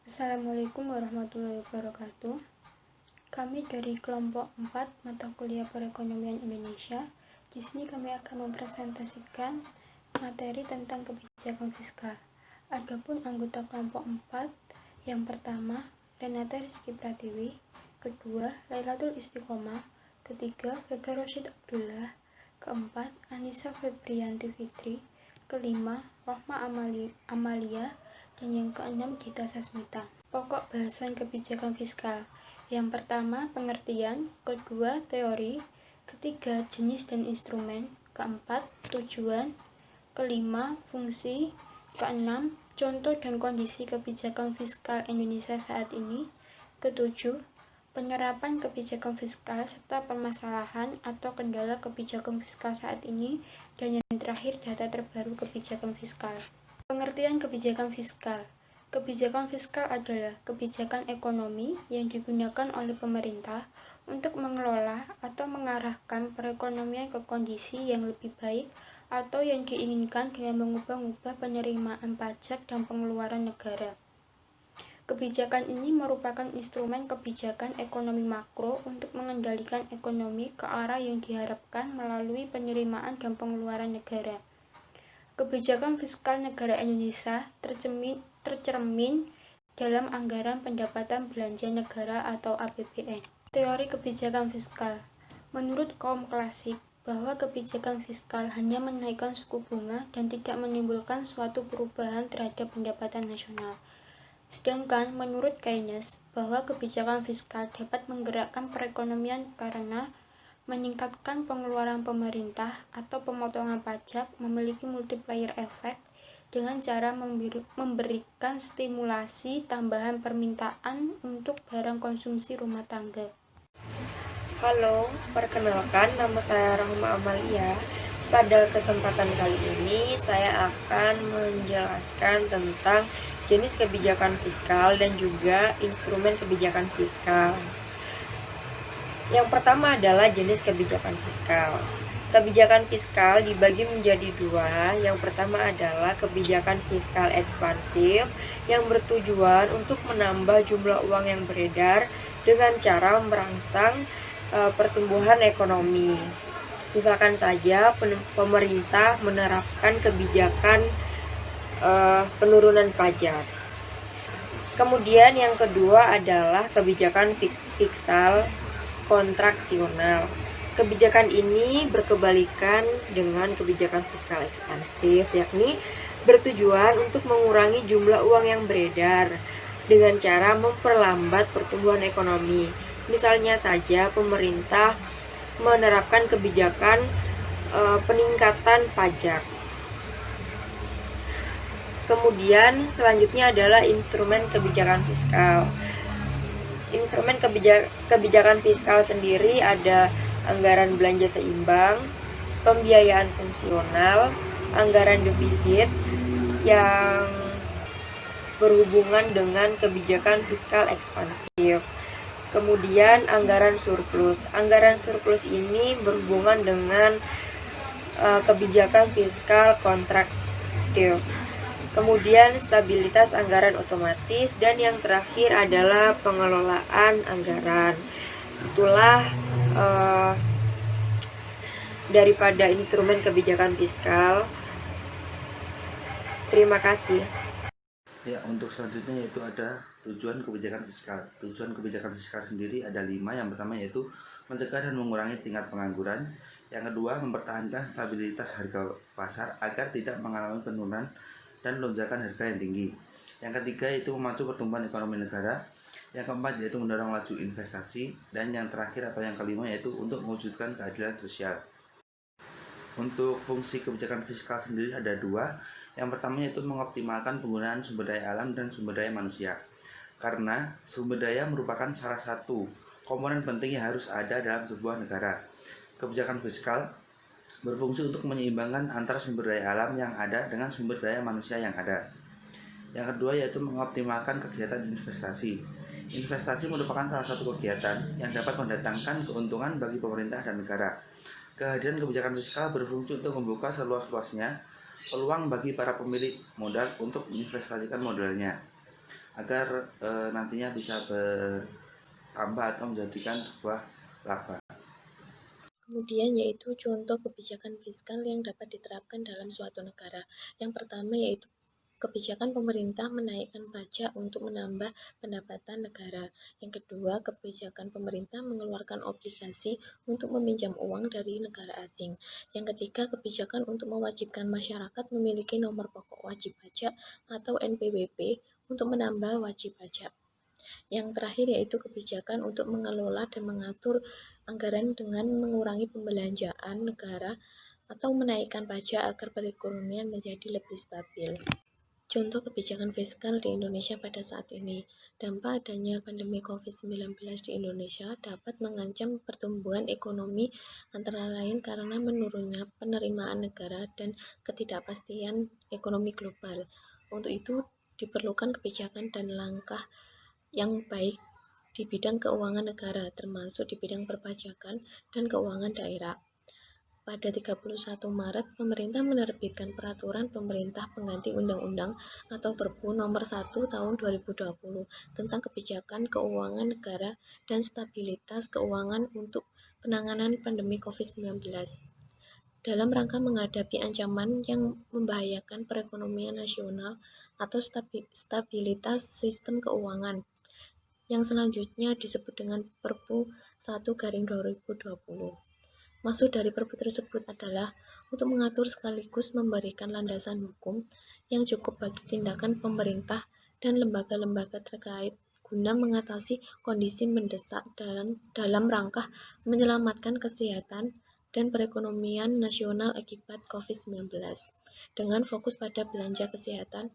Assalamualaikum warahmatullahi wabarakatuh. Kami dari kelompok 4 mata kuliah Perekonomian Indonesia. Di sini kami akan mempresentasikan materi tentang kebijakan fiskal. Adapun anggota kelompok 4, yang pertama Renata Rizky Pratiwi, kedua Lailatul Istiqomah, ketiga Vega Rosyid Abdullah, keempat Anissa Febrianti Fitri, kelima Rohma Amalia, dan yang keenam Gita Sasmita. Pokok bahasan kebijakan fiskal. Yang pertama pengertian, kedua teori, ketiga jenis dan instrumen, keempat tujuan, kelima fungsi, keenam contoh dan kondisi kebijakan fiskal Indonesia saat ini, ketujuh penyerapan kebijakan fiskal serta permasalahan atau kendala kebijakan fiskal saat ini, dan yang terakhir data terbaru kebijakan fiskal. Pengertian kebijakan fiskal. Kebijakan fiskal adalah kebijakan ekonomi yang digunakan oleh pemerintah untuk mengelola atau mengarahkan perekonomian ke kondisi yang lebih baik atau yang diinginkan dengan mengubah-ubah penerimaan pajak dan pengeluaran negara. Kebijakan ini merupakan instrumen kebijakan ekonomi makro untuk mengendalikan ekonomi ke arah yang diharapkan melalui penerimaan dan pengeluaran negara. Kebijakan fiskal negara Indonesia tercermin dalam Anggaran Pendapatan Belanja Negara atau APBN. Teori kebijakan fiskal. Menurut kaum klasik, bahwa kebijakan fiskal hanya menaikkan suku bunga dan tidak menimbulkan suatu perubahan terhadap pendapatan nasional. Sedangkan menurut Keynes, bahwa kebijakan fiskal dapat menggerakkan perekonomian karena meningkatkan pengeluaran pemerintah atau pemotongan pajak memiliki multiplier effect dengan cara memberikan stimulasi tambahan permintaan untuk barang konsumsi rumah tangga. Halo, perkenalkan nama saya Rohma Amalia. Pada kesempatan kali ini saya akan menjelaskan tentang jenis kebijakan fiskal dan juga instrumen kebijakan fiskal. Yang pertama adalah jenis kebijakan fiskal. Kebijakan fiskal dibagi menjadi dua. Yang pertama adalah kebijakan fiskal ekspansif yang bertujuan untuk menambah jumlah uang yang beredar dengan cara merangsang pertumbuhan ekonomi. Misalkan saja pemerintah menerapkan kebijakan penurunan pajak. Kemudian yang kedua adalah kebijakan fiskal kontraksional. Kebijakan ini berkebalikan dengan kebijakan fiskal ekspansif, yakni bertujuan untuk mengurangi jumlah uang yang beredar dengan cara memperlambat pertumbuhan ekonomi. Misalnya saja pemerintah menerapkan kebijakan peningkatan pajak. Kemudian selanjutnya adalah instrumen kebijakan fiskal. Instrumen kebijakan fiskal sendiri ada anggaran belanja seimbang, pembiayaan fungsional, anggaran defisit yang berhubungan dengan kebijakan fiskal ekspansif. Kemudian anggaran surplus. Anggaran surplus ini berhubungan dengan kebijakan fiskal kontraktif. Kemudian stabilitas anggaran otomatis, dan yang terakhir adalah pengelolaan anggaran. Itulah daripada instrumen kebijakan fiskal. Terima kasih. Ya, untuk selanjutnya yaitu ada tujuan kebijakan fiskal. Tujuan kebijakan fiskal sendiri ada 5. Yang pertama yaitu mencegah dan mengurangi tingkat pengangguran. Yang kedua, mempertahankan stabilitas harga pasar agar tidak mengalami penurunan dan lonjakan harga yang tinggi. Yang ketiga yaitu memacu pertumbuhan ekonomi negara. Yang keempat yaitu mendorong laju investasi. Dan yang terakhir atau yang kelima yaitu untuk mewujudkan keadilan sosial. Untuk fungsi kebijakan fiskal sendiri ada 2. Yang pertama yaitu mengoptimalkan penggunaan sumber daya alam dan sumber daya manusia. Karena sumber daya merupakan salah satu komponen penting yang harus ada dalam sebuah negara. Kebijakan fiskal berfungsi untuk menyeimbangkan antara sumber daya alam yang ada dengan sumber daya manusia yang ada. Yang kedua yaitu mengoptimalkan kegiatan investasi. Investasi merupakan salah satu kegiatan yang dapat mendatangkan keuntungan bagi pemerintah dan negara. Kehadiran kebijakan fiskal berfungsi untuk membuka seluas-luasnya peluang bagi para pemilik modal untuk menginvestasikan modalnya. agar nantinya bisa bertambah atau menjadikan sebuah laba. Kemudian yaitu contoh kebijakan fiskal yang dapat diterapkan dalam suatu negara. Yang pertama yaitu kebijakan pemerintah menaikkan pajak untuk menambah pendapatan negara. Yang kedua, kebijakan pemerintah mengeluarkan obligasi untuk meminjam uang dari negara asing. Yang ketiga, kebijakan untuk mewajibkan masyarakat memiliki nomor pokok wajib pajak atau NPWP untuk menambah wajib pajak. Yang terakhir yaitu kebijakan untuk mengelola dan mengatur anggaran dengan mengurangi pembelanjaan negara atau menaikkan pajak agar perekonomian menjadi lebih stabil. Contoh kebijakan fiskal di Indonesia pada saat ini. Dampak adanya pandemi COVID-19 di Indonesia dapat mengancam pertumbuhan ekonomi antara lain karena menurunnya penerimaan negara dan ketidakpastian ekonomi global. Untuk itu diperlukan kebijakan dan langkah yang baik di bidang keuangan negara, termasuk di bidang perpajakan dan keuangan daerah. Pada 31 Maret, pemerintah menerbitkan peraturan pemerintah pengganti undang-undang atau Perpu nomor 1 tahun 2020 tentang kebijakan keuangan negara dan stabilitas keuangan untuk penanganan pandemi COVID-19 dalam rangka menghadapi ancaman yang membahayakan perekonomian nasional atau stabilitas sistem keuangan yang selanjutnya disebut dengan Perpu 1/2020. Maksud dari Perpu tersebut adalah untuk mengatur sekaligus memberikan landasan hukum yang cukup bagi tindakan pemerintah dan lembaga-lembaga terkait guna mengatasi kondisi mendesak dalam rangka menyelamatkan kesehatan dan perekonomian nasional akibat COVID-19 dengan fokus pada belanja kesehatan,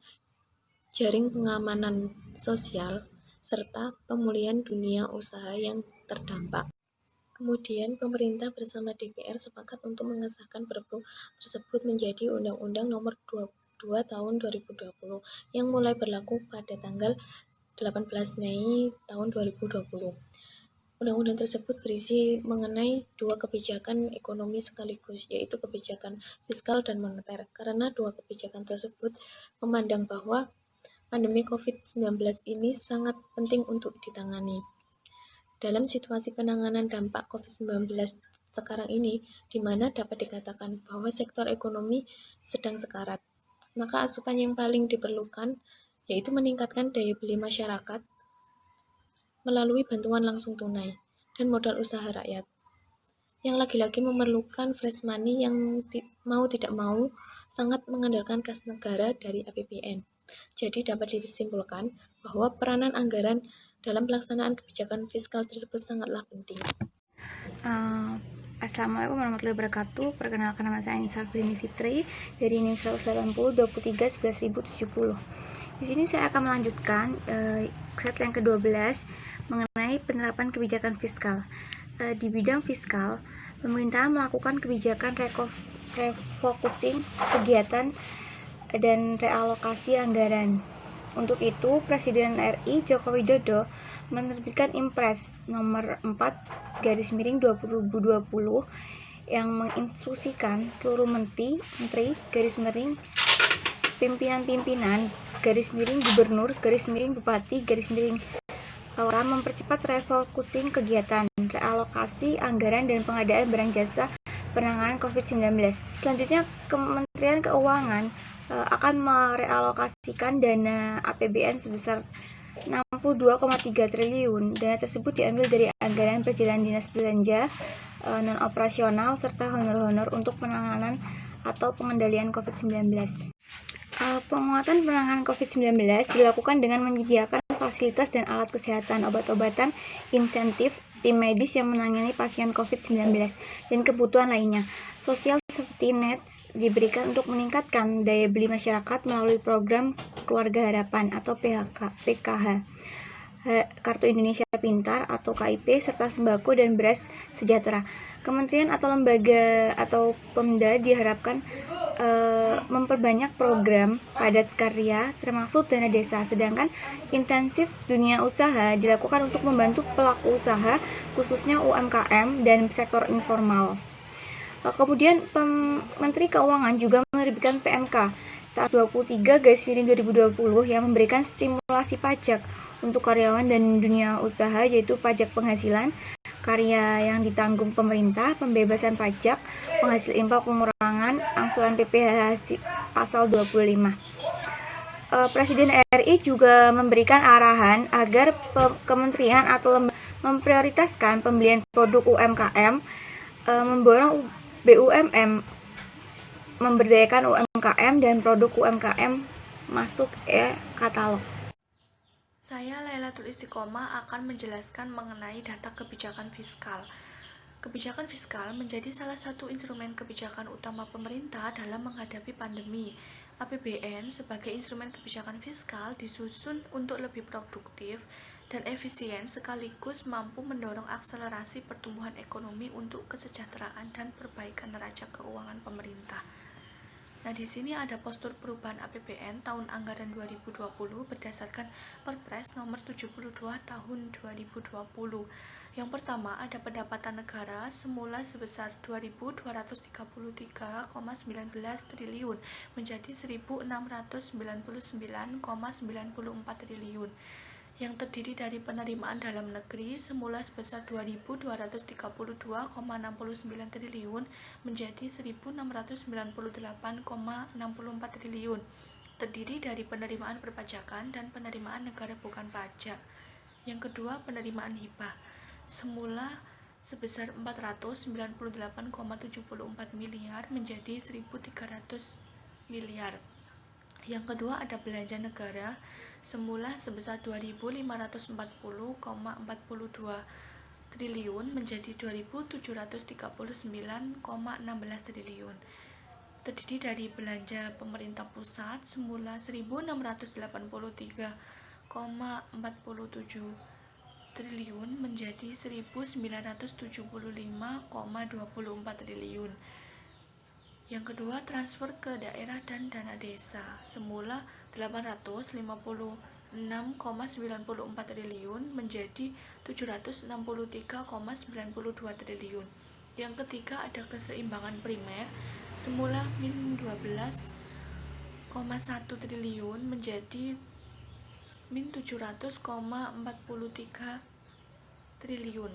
jaring pengamanan sosial, serta pemulihan dunia usaha yang terdampak. Kemudian, pemerintah bersama DPR sepakat untuk mengesahkan Perpu tersebut menjadi Undang-Undang Nomor 22 Tahun 2020 yang mulai berlaku pada tanggal 18 Mei tahun 2020. Undang-undang tersebut berisi mengenai dua kebijakan ekonomi sekaligus, yaitu kebijakan fiskal dan moneter. Karena dua kebijakan tersebut memandang bahwa pandemi COVID-19 ini sangat penting untuk ditangani. Dalam situasi penanganan dampak COVID-19 sekarang ini, di mana dapat dikatakan bahwa sektor ekonomi sedang sekarat, maka asupan yang paling diperlukan yaitu meningkatkan daya beli masyarakat melalui bantuan langsung tunai dan modal usaha rakyat, yang lagi-lagi memerlukan fresh money yang mau tidak mau sangat mengandalkan kas negara dari APBN. Jadi dapat disimpulkan bahwa peranan anggaran dalam pelaksanaan kebijakan fiskal tersebut sangatlah penting. Assalamualaikum warahmatullahi wabarakatuh. Perkenalkan, nama saya Insafrini Fitri dari NIM 180 23 11.070. Di sini saya akan melanjutkan slide yang ke-12 mengenai penerapan kebijakan fiskal. Di bidang fiskal, pemerintah melakukan kebijakan refocusing kegiatan dan realokasi anggaran. Untuk itu, Presiden RI Joko Widodo menerbitkan Impres nomor 4/2020 yang menginstruksikan seluruh menteri, pimpinan-pimpinan, gubernur, bupati, lurah mempercepat refocusing kegiatan, realokasi anggaran dan pengadaan barang jasa penanganan COVID-19. Selanjutnya, Kementerian Keuangan akan merealokasikan dana APBN sebesar 62,3 triliun. Dana tersebut diambil dari anggaran perjalanan dinas belanja non-operasional serta honor-honor untuk penanganan atau pengendalian COVID-19. Penguatan penanganan COVID-19 dilakukan dengan menyediakan fasilitas dan alat kesehatan, obat-obatan, insentif, tim medis yang menangani pasien COVID-19, dan kebutuhan lainnya. Social Safety Net diberikan untuk meningkatkan daya beli masyarakat melalui program Keluarga Harapan atau PKH, Kartu Indonesia Pintar atau KIP, serta sembako dan beras sejahtera. Kementerian atau lembaga atau Pemda diharapkan memperbanyak program padat karya termasuk dana desa, sedangkan intensif dunia usaha dilakukan untuk membantu pelaku usaha khususnya UMKM dan sektor informal. Kemudian Menteri Keuangan juga menerbitkan PMK tahun 23/2020 yang memberikan stimulasi pajak untuk karyawan dan dunia usaha, yaitu pajak penghasilan karya yang ditanggung pemerintah, pembebasan pajak, penghasil impor, pengurangan angsuran PPh pasal 25. Presiden RI juga memberikan arahan agar kementerian atau lembaga memprioritaskan pembelian produk UMKM, memborong BUMN, memberdayakan UMKM dan produk UMKM masuk e-katalog. Saya Lailatul Istiqomah akan menjelaskan mengenai data kebijakan fiskal. Kebijakan fiskal menjadi salah satu instrumen kebijakan utama pemerintah dalam menghadapi pandemi. APBN sebagai instrumen kebijakan fiskal disusun untuk lebih produktif dan efisien sekaligus mampu mendorong akselerasi pertumbuhan ekonomi untuk kesejahteraan dan perbaikan neraca keuangan pemerintah. Nah, di sini ada postur perubahan APBN tahun anggaran 2020 berdasarkan Perpres nomor 72 tahun 2020. Yang pertama, ada pendapatan negara semula sebesar 2.233,19 triliun menjadi 1.699,94 triliun. Yang terdiri dari penerimaan dalam negeri semula sebesar 2.232,69 triliun menjadi 1.698,64 triliun, terdiri dari penerimaan perpajakan dan penerimaan negara bukan pajak. Yang kedua, penerimaan hibah semula sebesar 498,74 miliar menjadi 1.300 miliar. Yang kedua, ada belanja negara semula sebesar 2.540,42 triliun menjadi 2.739,16 triliun, terdiri dari belanja pemerintah pusat semula 1.683,47 triliun menjadi 1.975,24 triliun. Yang kedua, transfer ke daerah dan dana desa semula 856,94 triliun menjadi 763,92 triliun. Yang ketiga, ada keseimbangan primer semula min 12,1 triliun menjadi min 700,43 triliun.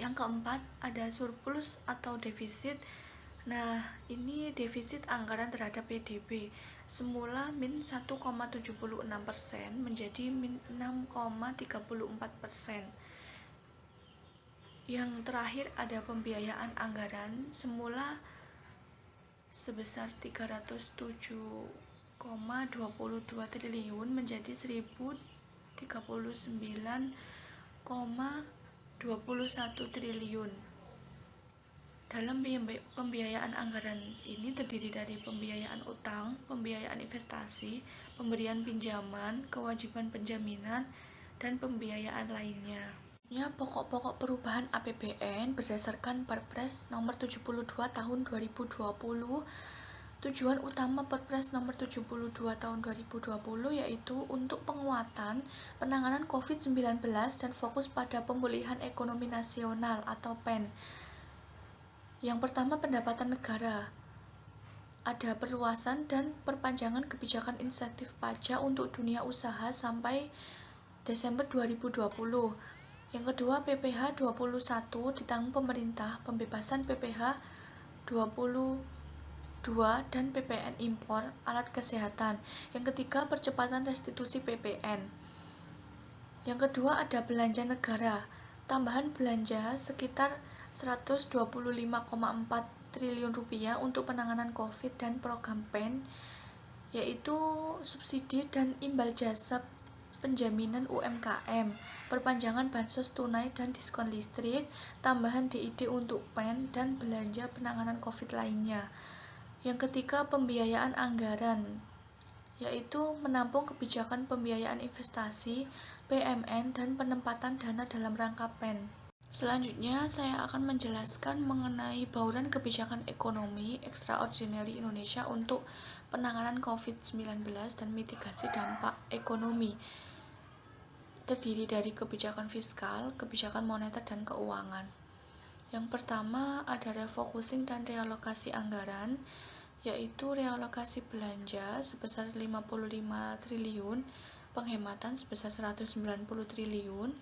Yang keempat, ada surplus atau defisit. Nah, ini defisit anggaran terhadap PDB semula min 1,76% menjadi min 6,34%. Yang terakhir, ada pembiayaan anggaran semula sebesar 307,22 triliun menjadi 1.039,21 triliun. Dalam pembiayaan anggaran ini terdiri dari pembiayaan utang, pembiayaan investasi, pemberian pinjaman, kewajiban penjaminan, dan pembiayaan lainnya. Pokok-pokok perubahan APBN berdasarkan Perpres nomor 72 tahun 2020. Tujuan utama Perpres nomor 72 tahun 2020 yaitu untuk penguatan penanganan COVID-19 dan fokus pada pemulihan ekonomi nasional atau PEN. Yang pertama, pendapatan negara. Ada perluasan dan perpanjangan kebijakan insentif pajak untuk dunia usaha sampai Desember 2020. Yang kedua, PPh 21 ditanggung pemerintah, pembebasan PPh 22 dan PPN impor alat kesehatan. Yang ketiga, percepatan restitusi PPN. Yang kedua, ada belanja negara. Tambahan belanja sekitar 125,4 triliun rupiah untuk penanganan COVID dan program PEN, yaitu subsidi dan imbal jasa penjaminan UMKM, perpanjangan bansos tunai dan diskon listrik, tambahan DID untuk PEN, dan belanja penanganan COVID lainnya. Yang ketiga, pembiayaan anggaran, yaitu menampung kebijakan pembiayaan investasi, PMN, dan penempatan dana dalam rangka PEN. Selanjutnya, saya akan menjelaskan mengenai bauran kebijakan ekonomi extraordinary Indonesia untuk penanganan COVID-19 dan mitigasi dampak ekonomi. Terdiri dari kebijakan fiskal, kebijakan moneter, dan keuangan. Yang pertama, ada refocusing dan realokasi anggaran. yaitu realokasi belanja sebesar 55 triliun, penghematan sebesar 190 triliun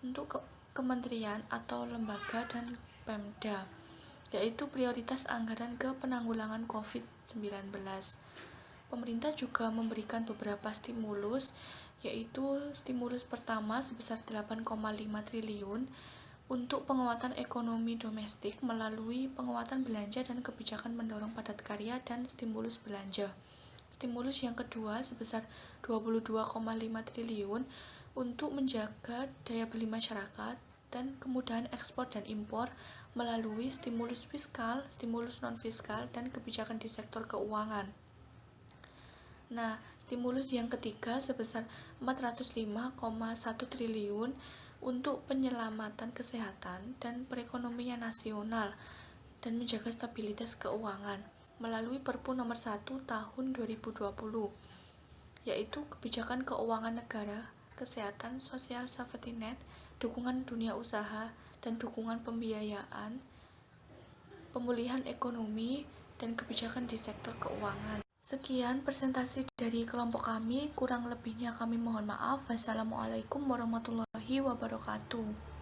untuk kementerian atau lembaga dan Pemda, yaitu prioritas anggaran ke penanggulangan COVID-19. Pemerintah juga memberikan beberapa stimulus, yaitu stimulus pertama sebesar 8,5 triliun untuk penguatan ekonomi domestik melalui penguatan belanja dan kebijakan mendorong padat karya dan stimulus belanja. Stimulus yang kedua sebesar 22,5 triliun untuk menjaga daya beli masyarakat dan kemudahan ekspor dan impor melalui stimulus fiskal, stimulus non-fiskal, dan kebijakan di sektor keuangan. Nah, stimulus yang ketiga sebesar 405,1 triliun untuk penyelamatan kesehatan dan perekonomian nasional dan menjaga stabilitas keuangan melalui Perpu nomor 1 tahun 2020, yaitu kebijakan keuangan negara, kesehatan, sosial safety net, dukungan dunia usaha, dan dukungan pembiayaan, pemulihan ekonomi, dan kebijakan di sektor keuangan. Sekian presentasi dari kelompok kami, kurang lebihnya kami mohon maaf. Wassalamualaikum warahmatullahi wabarakatuh.